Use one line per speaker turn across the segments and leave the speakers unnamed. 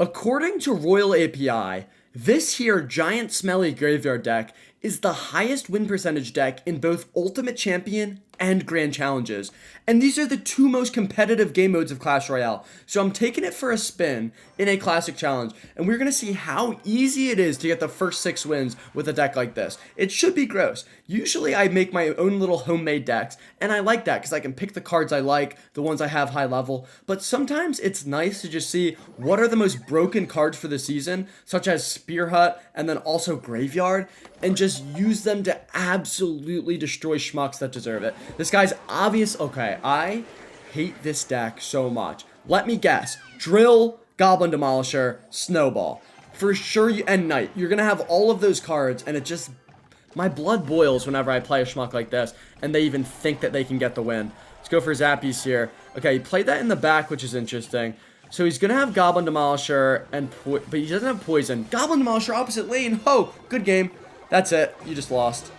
According to Royal API, this here giant smelly graveyard deck is the highest win percentage deck in both Ultimate Champion and Grand Challenges. And these are the two most competitive game modes of Clash Royale. So I'm taking it for a spin in a Classic Challenge, and we're going to see how easy it is to get the first 6 wins with a deck like this. It should be gross. Usually I make my own little homemade decks, and I like that because I can pick the cards I like, the ones I have high level, but sometimes it's nice to just see what are the most broken cards for the season, such as Spear Hut and then also Graveyard, and just use them to absolutely destroy schmucks that deserve it. This guy's obvious. Okay, I hate this deck so much. Let me guess. Drill, Goblin Demolisher, Snowball. For sure, and Knight. You're going to have all of those cards, and it just... my blood boils whenever I play a schmuck like this, and they even think that they can get the win. Let's go for Zappies here. Okay, he played that in the back, which is interesting. So he's going to have Goblin Demolisher, but he doesn't have Poison. Goblin Demolisher, opposite lane. Ho! Good game. That's it. You just lost.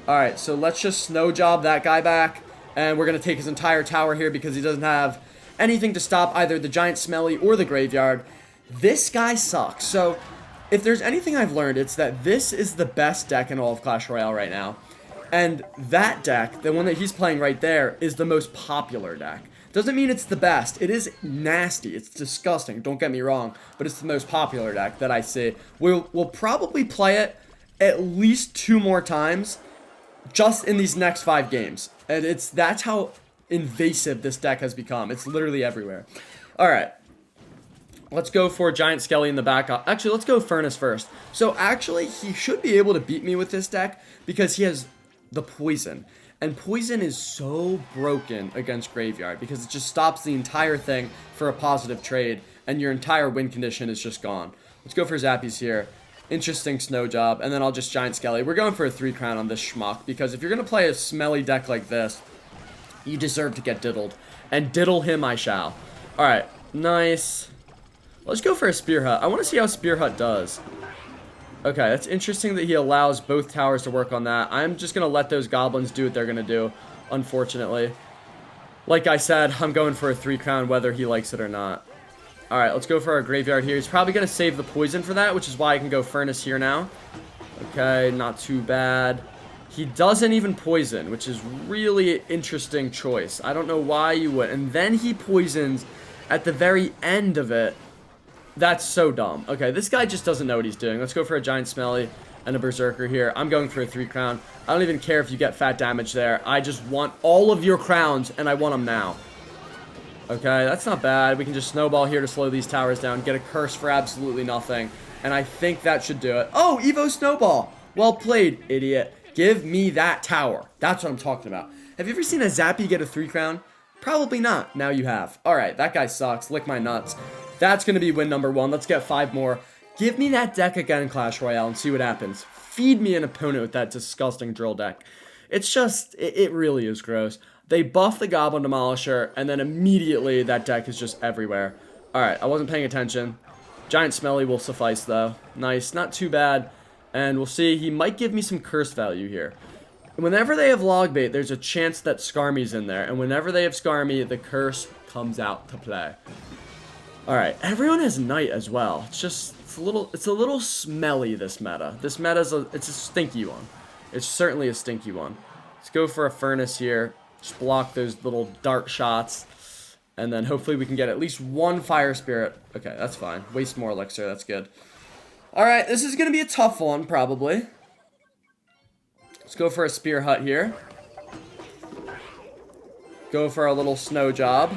Alright, so let's just snow job that guy back. And we're going to take his entire tower here because he doesn't have anything to stop either the Giant Smelly or the Graveyard. This guy sucks. So, if there's anything I've learned, it's that this is the best deck in all of Clash Royale right now. And that deck, the one that he's playing right there, is the most popular deck. Doesn't mean it's the best. It is nasty. It's disgusting. Don't get me wrong. But it's the most popular deck that I see. We'll probably play it at least 2 more times just in these next 5 games. And that's how invasive this deck has become. It's literally everywhere. Alright. Let's go for Giant Skelly in the back. Actually, let's go Furnace first. So, actually, he should be able to beat me with this deck because he has the Poison. And Poison is so broken against Graveyard because it just stops the entire thing for a positive trade, and your entire win condition is just gone. Let's go for Zappies here. Interesting snow job, and then I'll just Giant Skelly. We're going for a 3 crown on this schmuck because if you're going to play a smelly deck like this, you deserve to get diddled. And diddle him I shall. Alright, nice. Let's go for a Spear Hut. I want to see how Spear Hut does. Okay, that's interesting that he allows both towers to work on that. I'm just going to let those goblins do what they're going to do, unfortunately. Like I said, I'm going for a 3 crown whether he likes it or not. Alright, let's go for our Graveyard here. He's probably going to save the Poison for that, which is why I can go Furnace here now. Okay, not too bad. He doesn't even Poison, which is really interesting choice. I don't know why you would. And then he Poisons at the very end of it. That's so dumb. Okay, this guy just doesn't know what he's doing. Let's go for a Giant Smelly and a Berserker here. I'm going for a 3 crown. I don't even care if you get fat damage there. I just want all of your crowns, and I want them now. Okay, that's not bad. We can just snowball here to slow these towers down. Get a curse for absolutely nothing. And I think that should do it. Oh, Evo Snowball. Well played, idiot. Give me that tower. That's what I'm talking about. Have you ever seen a Zappy get a 3 crown? Probably not. Now you have. Alright, that guy sucks. Lick my nuts. That's going to be win number 1. Let's get 5 more. Give me that deck again in Clash Royale and see what happens. Feed me an opponent with that disgusting drill deck. It's just, it really is gross. They buff the Goblin Demolisher, and then immediately that deck is just everywhere. Alright, I wasn't paying attention. Giant Smelly will suffice, though. Nice, not too bad. And we'll see, he might give me some curse value here. Whenever they have Logbait, there's a chance that Skarmy's in there. And whenever they have Skarmy, the curse comes out to play. Alright, everyone has Knight as well. It's just, it's a little smelly, this meta. This meta's it's a stinky one. It's certainly a stinky one. Let's go for a Furnace here. Just block those little dart shots. And then hopefully we can get at least 1 Fire Spirit. Okay, that's fine. Waste more Elixir, that's good. Alright, this is going to be a tough one, probably. Let's go for a Spear Hut here. Go for a little Snow Job.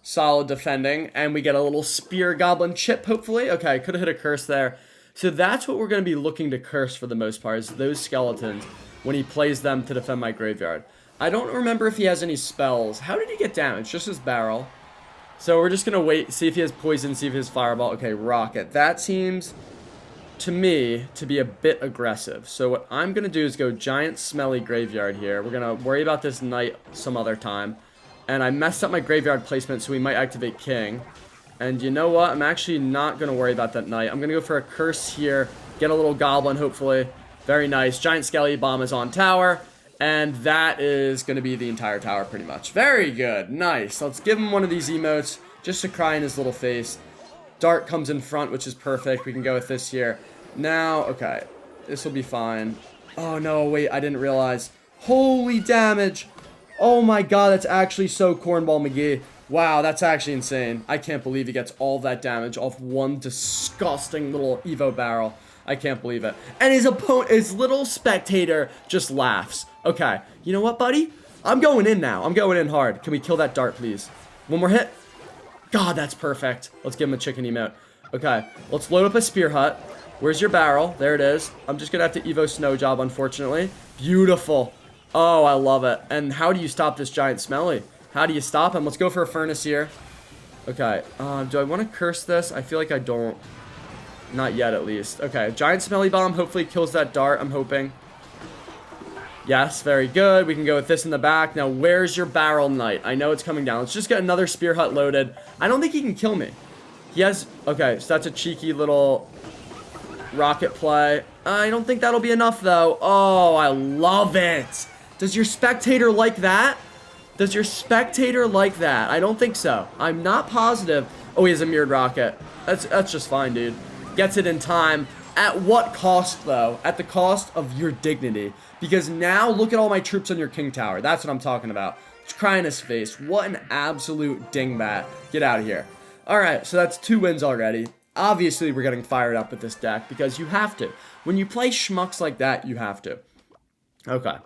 Solid defending. And we get a little Spear Goblin chip, hopefully. Okay, could have hit a curse there. So that's what we're going to be looking to curse for the most part, is those skeletons when he plays them to defend my graveyard. I don't remember if he has any spells. How did he get damaged? Just his barrel. So we're just going to wait, see if he has poison, see if he has fireball. Okay, rocket. That seems, to me, to be a bit aggressive. So what I'm going to do is go Giant Smelly Graveyard here. We're going to worry about this Knight some other time. And I messed up my graveyard placement, so we might activate King. And you know what? I'm actually not going to worry about that Knight. I'm going to go for a curse here. Get a little Goblin, hopefully. Very nice. Giant Skelly Bomb is on tower. And that is going to be the entire tower, pretty much. Very good. Nice. Let's give him one of these emotes, just to cry in his little face. Dart comes in front, which is perfect. We can go with this here. Now, okay. This will be fine. Oh, no, wait, I didn't realize. Holy damage. Oh, my God, that's actually so Cornball McGee. Wow, that's actually insane. I can't believe he gets all that damage off one disgusting little Evo barrel. I can't believe it. And his opponent, his little spectator just laughs. Okay, you know what, buddy? I'm going in now. I'm going in hard. Can we kill that dart, please? One more hit. God, that's perfect. Let's give him a chicken emote. Okay, let's load up a spear hut. Where's your barrel? There it is. I'm just gonna have to Evo snow job, unfortunately. Beautiful. Oh, I love it. And how do you stop this giant smelly? How do you stop him? Let's go for a furnace here. Okay, do I want to curse this? I feel like I don't. Not yet, at least. Okay, giant smelly bomb hopefully kills that dart, I'm hoping. Yes, very good. We can go with this in the back. Now, where's your barrel knight? I know it's coming down. Let's just get another spear hut loaded. I don't think he can kill me. He has... Okay, so that's a cheeky little rocket play. I don't think that'll be enough, though. Oh, I love it. Does your spectator like that? Does your spectator like that? I don't think so. I'm not positive. Oh, he has a mirrored rocket. That's just fine, dude. Gets it in time. At what cost, though? At the cost of your dignity. Because now, look at all my troops on your king tower. That's what I'm talking about. Let's cry in his face. What an absolute dingbat. Get out of here. Alright, so that's 2 wins already. Obviously, we're getting fired up with this deck because you have to. When you play schmucks like that, you have to. Okay.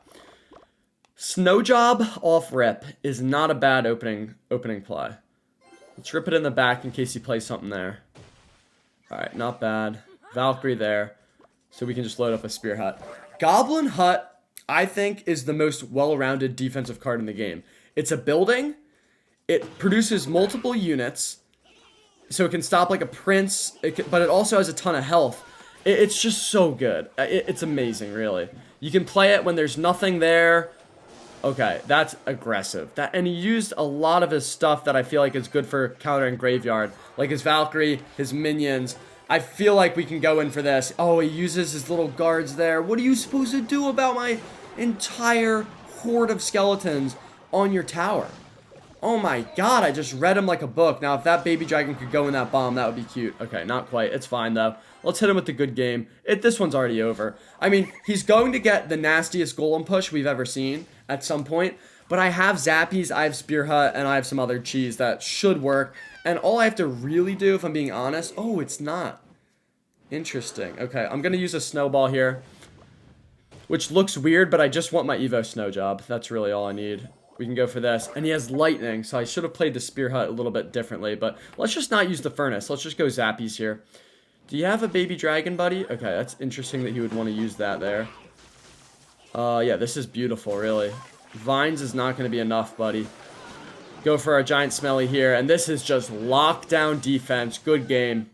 Snow Job off rip is not a bad opening play. Let's rip it in the back in case he plays something there. Alright, not bad. Valkyrie there. So we can just load up a Spear Hut. Goblin Hut, I think, is the most well-rounded defensive card in the game. It's a building. It produces multiple units. So it can stop like a prince. But it also has a ton of health. It's just so good. It's amazing, really. You can play it when there's nothing there. Okay, that's aggressive. And he used a lot of his stuff that I feel like is good for countering Graveyard. Like his Valkyrie, his minions. I feel like we can go in for this. Oh, he uses his little guards there. What are you supposed to do about my entire horde of skeletons on your tower? Oh my god, I just read him like a book. Now, if that baby dragon could go in that bomb, that would be cute. Okay, not quite. It's fine, though. Let's hit him with the good game. This one's already over. I mean, he's going to get the nastiest golem push we've ever seen at some point. But I have Zappies, I have Spear Hut, and I have some other cheese that should work. And all I have to really do, if I'm being honest... Oh, it's not. Interesting. Okay, I'm going to use a snowball here. Which looks weird, but I just want my Evo snow job. That's really all I need. We can go for this. And he has lightning, so I should have played the Spear Hut a little bit differently. But let's just not use the furnace. Let's just go Zappies here. Do you have a baby dragon, buddy? Okay, that's interesting that he would want to use that there. Yeah, this is beautiful, really. Vines is not going to be enough, buddy. Go for our giant smelly here. And this is just lockdown defense. Good game.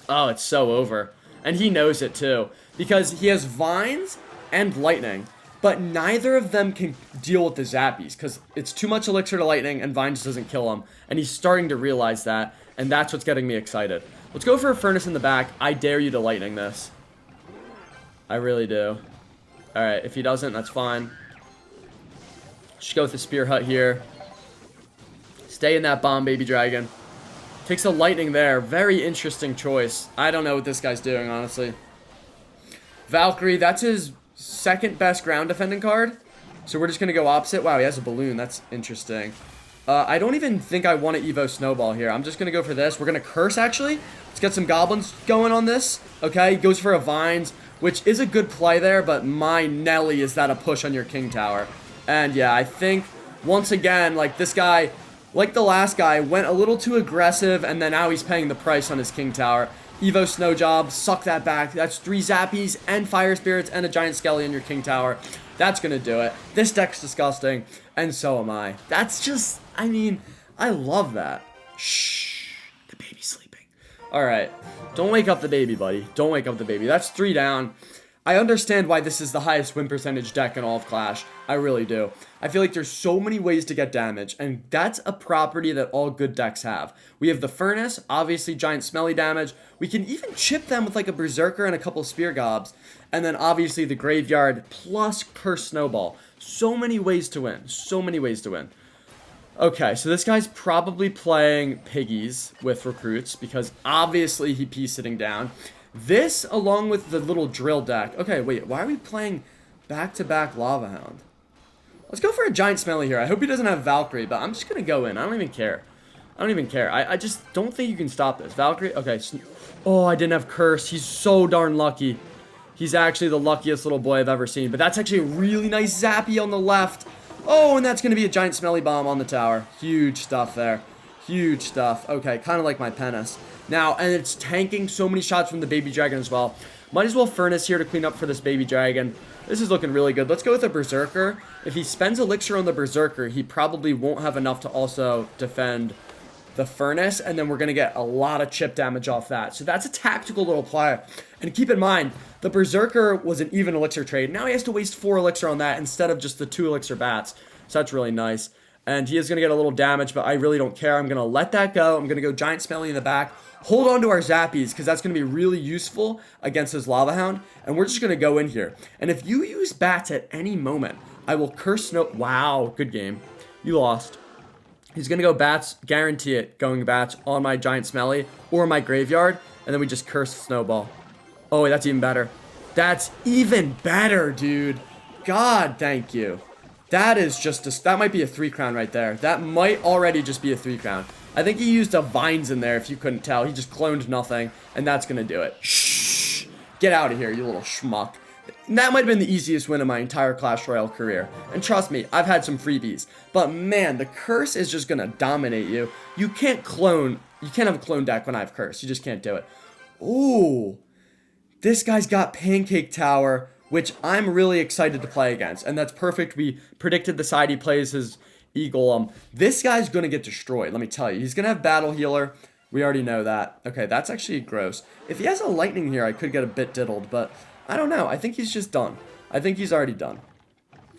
Oh, it's so over. And he knows it, too. Because he has vines and lightning. But neither of them can deal with the Zappies. Because it's too much elixir to lightning and vines doesn't kill him. And he's starting to realize that. And that's what's getting me excited. Let's go for a furnace in the back. I dare you to lightning this. I really do. Alright, if he doesn't, that's fine. Just go with the Spear Hut here. Stay in that bomb, baby dragon. Takes a lightning there. Very interesting choice. I don't know what this guy's doing, honestly. Valkyrie, that's his second best ground defending card. So we're just going to go opposite. Wow, he has a balloon. That's interesting. I don't even think I want to Evo Snowball here. I'm just going to go for this. We're going to curse, actually. Let's get some goblins going on this. Okay, goes for a Vines, which is a good play there, but my Nelly, is that a push on your King Tower. And yeah, I think, once again, like this guy, like the last guy, went a little too aggressive, and then now he's paying the price on his King Tower. Evo Snow Job, suck that back. That's 3 Zappies and Fire Spirits and a Giant Skelly in your King Tower. That's going to do it. This deck's disgusting, and so am I. That's just, I mean, I love that. Shh, the baby's sleeping. All right, don't wake up the baby, buddy. Don't wake up the baby. That's 3 down. I understand why this is the highest win percentage deck in all of Clash. I really do. I feel like there's so many ways to get damage, and that's a property that all good decks have. We have the Furnace, obviously giant smelly damage. We can even chip them with like a Berserker and a couple Spear Gobs. And then obviously the Graveyard plus Curse Snowball. So many ways to win. So many ways to win. Okay, so this guy's probably playing piggies with recruits because obviously he P sitting down. This, along with the little drill deck. Okay, wait, why are we playing back-to-back Lava Hound? Let's go for a giant smelly here. I hope he doesn't have Valkyrie, but I'm just going to go in. I don't even care. I don't even care. I just don't think you can stop this. Valkyrie? Okay. Oh, I didn't have Curse. He's so darn lucky. He's actually the luckiest little boy I've ever seen. But that's actually a really nice zappy on the left. Oh, and that's going to be a giant smelly bomb on the tower. Huge stuff there. Huge stuff. Okay, kind of like my Penis. Now, and it's tanking so many shots from the baby dragon as well. Might as well Furnace here to clean up for this baby dragon. This is looking really good. Let's go with a Berserker. If he spends Elixir on the Berserker, he probably won't have enough to also defend the Furnace, and then we're going to get a lot of chip damage off that. So that's a tactical little play. And keep in mind, the Berserker was an even Elixir trade. Now he has to waste 4 Elixir on that instead of just the 2 Elixir bats. So that's really nice. And he is going to get a little damage, but I really don't care. I'm going to let that go. I'm going to go Giant Smelly in the back. Hold on to our Zappies, because that's going to be really useful against his Lava Hound. And we're just going to go in here. And if you use bats at any moment, I will curse Snow... Wow, good game. You lost. He's going to go bats, guarantee it, going bats on my Giant Smelly or my Graveyard. And then we just curse Snowball. Oh, that's even better. That's even better, dude. God, thank you. That is just a... That might be a 3-crown right there. That might already just be a 3-crown. I think he used a Vines in there, if you couldn't tell. He just cloned nothing, and that's going to do it. Shh. Get out of here, you little schmuck. That might have been the easiest win of my entire Clash Royale career. And trust me, I've had some freebies. But man, the Curse is just going to dominate you. You can't clone... You can't have a clone deck when I have Curse. You just can't do it. Ooh. This guy's got Pancake Tower, which I'm really excited to play against. And that's perfect. We predicted the side he plays his Eagle. This guy's going to get destroyed, let me tell you. He's going to have Battle Healer. We already know that. Okay, that's actually gross. If he has a Lightning here, I could get a bit diddled, but I don't know. I think he's just done. I think he's already done.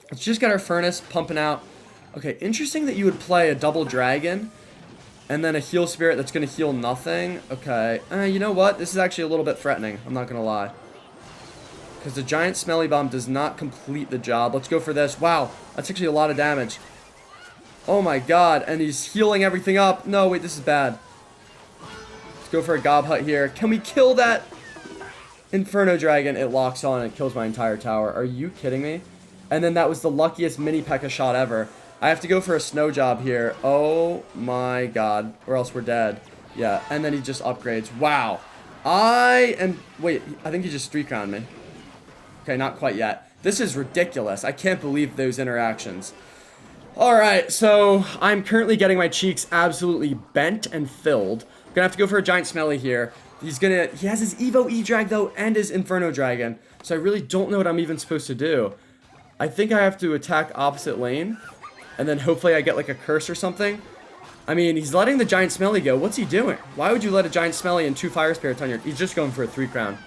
Let's just get our Furnace pumping out. Okay, interesting that you would play a double Dragon and then a Heal Spirit that's going to heal nothing. Okay, you know what? This is actually a little bit threatening. I'm not going to lie. Because the Giant Smelly Bomb does not complete the job. Let's go for this. Wow, that's actually a lot of damage. Oh my god, and he's healing everything up. No, wait, this is bad. Let's go for a Gob Hut here. Can we kill that Inferno Dragon? It locks on and it kills my entire tower. Are you kidding me? And then that was the luckiest mini P.E.K.K.A shot ever. I have to go for a Snow Job here. Oh my god. Or else we're dead. Yeah, and then he just upgrades. Wow. Wait, I think he just 3-crowned me. Okay, not quite yet. This is ridiculous. I can't believe those interactions. Alright, so I'm currently getting my cheeks absolutely bent and filled. I'm gonna have to go for a Giant Smelly here. He has his Evo E-Drag though, and his Inferno Dragon. So I really don't know what I'm even supposed to do. I think I have to attack opposite lane. And then hopefully I get like a curse or something. I mean, he's letting the Giant Smelly go. What's he doing? Why would you let a Giant Smelly and 2 Fire Spirits on your... He's just going for a 3-crown.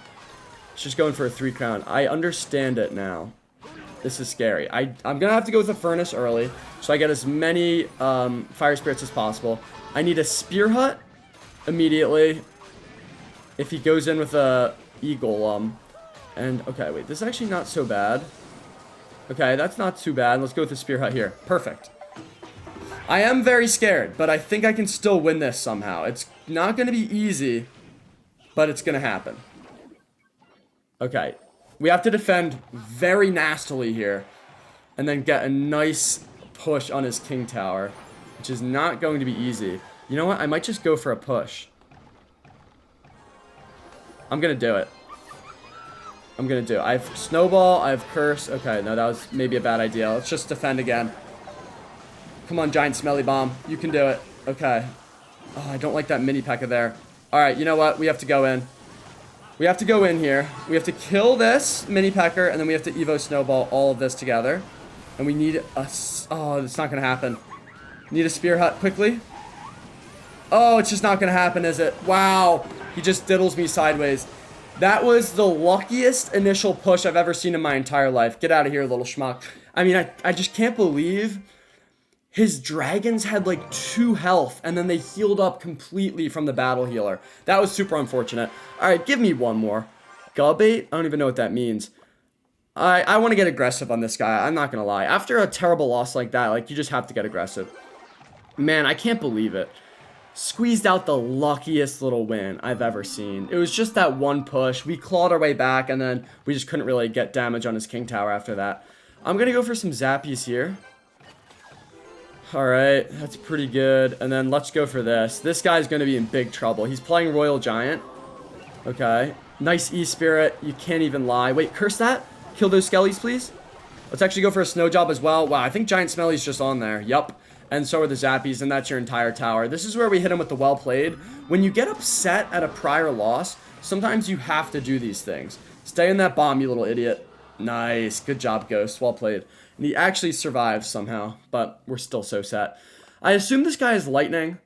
He's just going for a 3-crown. I understand it now. This is scary. I'm going to have to go with a Furnace early, so I get as many Fire Spirits as possible. I need a Spear Hut immediately if he goes in with a E-Golem. And, okay, wait, this is actually not so bad. Okay, that's not too bad. Let's go with the Spear Hut here. Perfect. I am very scared, but I think I can still win this somehow. It's not going to be easy, but it's going to happen. Okay. We have to defend very nastily here. And then get a nice push on his King Tower. Which is not going to be easy. You know what? I might just go for a push. I'm going to do it. I'm going to do it. I have Snowball. I have Curse. Okay, no, that was maybe a bad idea. Let's just defend again. Come on, Giant Smelly Bomb. You can do it. Okay. Oh, I don't like that mini P.E.K.K.A there. Alright, you know what? We have to go in. We have to go in here. We have to kill this mini P.E.K.K.A, and then we have to Evo Snowball all of this together. And we need a... Oh, it's not going to happen. Need a Spear Hut quickly. Oh, it's just not going to happen, is it? Wow. He just diddles me sideways. That was the luckiest initial push I've ever seen in my entire life. Get out of here, little schmuck. I mean, I just can't believe his dragons had like 2 health, and then they healed up completely from the battle healer. That was super unfortunate. Alright, give me one more. Gubbait? I don't even know what that means. I want to get aggressive on this guy. I'm not going to lie. After a terrible loss like that, like, you just have to get aggressive. Man, I can't believe it. Squeezed out the luckiest little win I've ever seen. It was just that one push. We clawed our way back, and then we just couldn't really get damage on his king tower after that. I'm going to go for some zappies here. Alright, that's pretty good. And then let's go for this. This guy's going to be in big trouble. He's playing Royal Giant. Okay. Nice E-Spirit. You can't even lie. Wait, curse that? Kill those skellies, please. Let's actually go for a Snow Job as well. Wow, I think Giant Smelly's just on there. Yup. And so are the Zappies, and that's your entire tower. This is where we hit him with the well played. When you get upset at a prior loss, sometimes you have to do these things. Stay in that bomb, you little idiot. Nice. Good job, Ghost. Well played. And he actually survived somehow, but we're still so set. I assume this guy is lightning.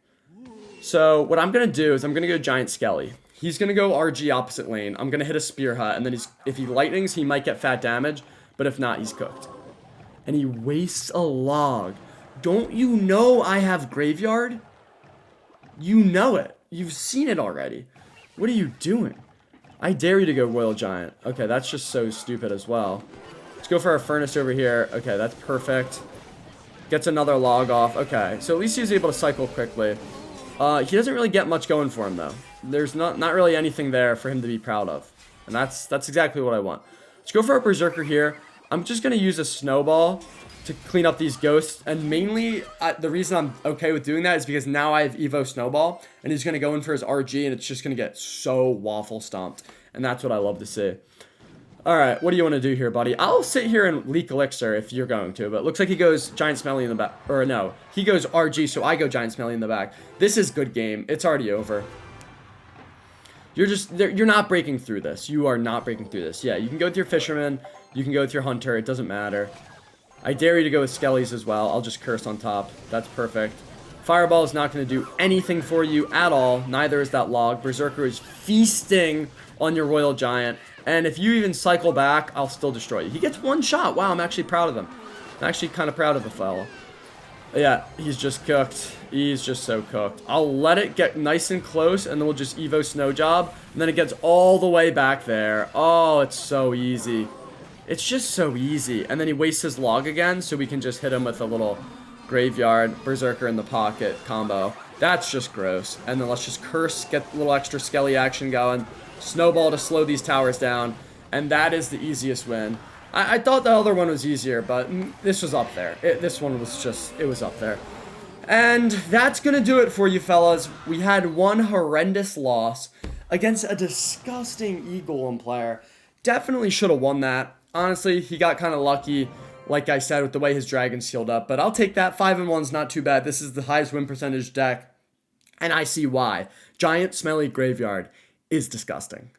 So what I'm going to do is I'm going to go Giant Skelly. He's going to go RG opposite lane. I'm going to hit a Spear Hut, and then if he lightnings, he might get fat damage, but if not, he's cooked. And he wastes a log. Don't you know I have Graveyard? You know it. You've seen it already. What are you doing? I dare you to go Royal Giant. Okay, that's just so stupid as well. Let's go for our Furnace over here. Okay, that's perfect. Gets another log off. Okay, so at least he's able to cycle quickly. He doesn't really get much going for him, though. There's not really anything there for him to be proud of. And that's exactly what I want. Let's go for our Berserker here. I'm just going to use a Snowball to clean up these ghosts. And mainly, the reason I'm okay with doing that is because now I have Evo Snowball. And he's going to go in for his RG, and it's just going to get so waffle stomped. And that's what I love to see. Alright, what do you want to do here, buddy? I'll sit here and leak Elixir if you're going to, but it looks like he goes Giant Smelly in the back. Or no, he goes RG, so I go Giant Smelly in the back. This is good game. It's already over. You're not breaking through this. You are not breaking through this. Yeah, you can go with your Fisherman. You can go with your Hunter. It doesn't matter. I dare you to go with Skellies as well. I'll just curse on top. That's perfect. Fireball is not going to do anything for you at all. Neither is that log. Berserker is feasting on your Royal Giant. And if you even cycle back, I'll still destroy you. He gets one shot. Wow, I'm actually proud of him. I'm actually kind of proud of the fellow. Yeah, he's just cooked. He's just so cooked. I'll let it get nice and close, and then we'll just Evo Snow Job. And then it gets all the way back there. Oh, it's so easy. It's just so easy. And then he wastes his log again, so we can just hit him with a little Graveyard, Berserker in the pocket combo. That's just gross. And then let's just curse, get a little extra Skelly action going. Snowball to slow these towers down. And that is the easiest win. I thought the other one was easier, but this was up there. This one was just, it was up there. And that's going to do it for you, fellas. We had one horrendous loss against a disgusting E-Golem player. Definitely should have won that. Honestly, he got kind of lucky, like I said, with the way his dragons healed up. But I'll take that. 5-1's not too bad. This is the highest win percentage deck. And I see why. Giant Smelly Graveyard is disgusting.